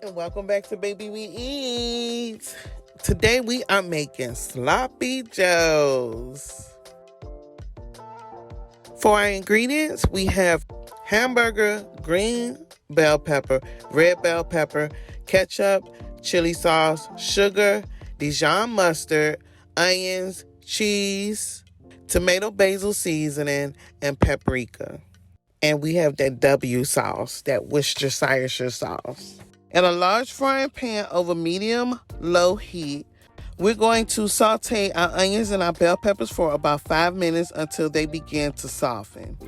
And welcome back to Baby We Eat. Today we are making sloppy joes. For our ingredients, we have hamburger, green bell pepper, red bell pepper, ketchup, chili sauce, sugar, Dijon mustard, onions, cheese, tomato basil seasoning, and paprika. And we have that W sauce, that Worcestershire sauce. In a large frying pan over medium-low heat, we're going to saute our onions and our bell peppers for about 5 minutes until they begin to soften.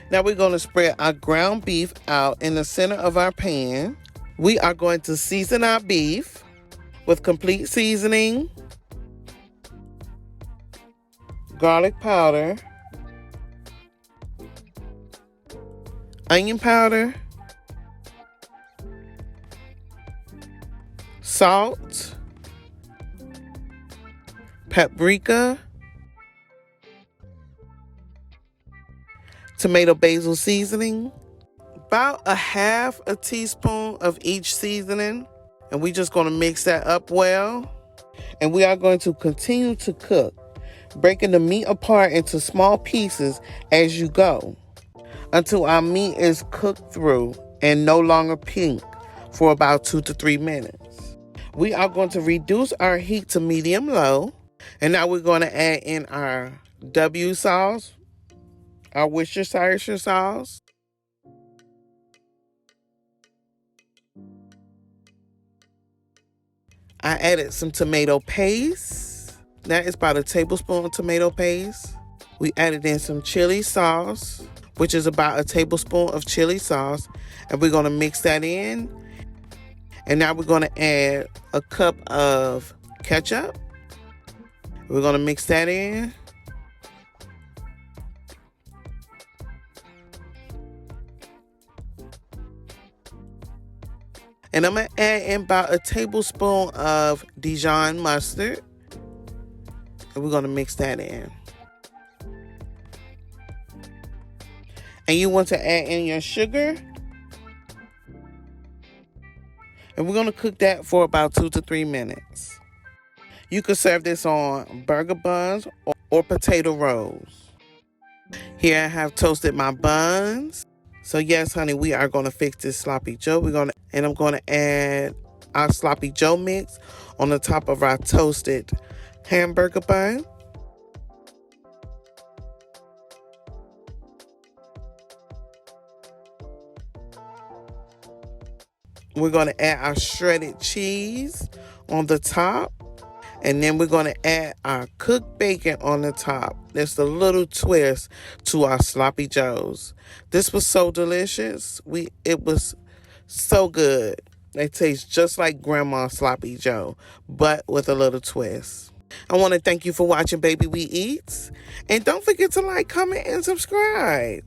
Now we're going to spread our ground beef out in the center of our pan. We are going to season our beef with complete seasoning, garlic powder, onion powder, salt, paprika, tomato basil seasoning, about a half a teaspoon of each seasoning, and we're just going to mix that up well. And we are going to continue to cook, breaking the meat apart into small pieces as you go until our meat is cooked through and no longer pink for about 2 to 3 minutes. We are going to reduce our heat to medium-low, and now we're going to add in our W sauce, our Worcestershire sauce, I added some tomato paste. That is about a tablespoon of tomato paste. We added in some chili sauce, which is about a tablespoon of chili sauce. And we're going to mix that in. And now we're going to add a cup of ketchup. We're going to mix that in. And I'm going to add in about a tablespoon of Dijon mustard. And we're going to mix that in. And you want to add in your sugar. And we're going to cook that for about 2 to 3 minutes. You could serve this on burger buns or potato rolls. Here I have toasted my buns. So yes, honey, we are going to fix this sloppy joe. I'm going to add our sloppy joe mix on the top of our toasted hamburger bun. We're going to add our shredded cheese on the top. And then we're going to add our cooked bacon on the top. That's a little twist to our sloppy joes. This was so delicious. It was so good. They taste just like Grandma's sloppy joe, but with a little twist. I want to thank you for watching Baby We Eats. And don't forget to like, comment, and subscribe.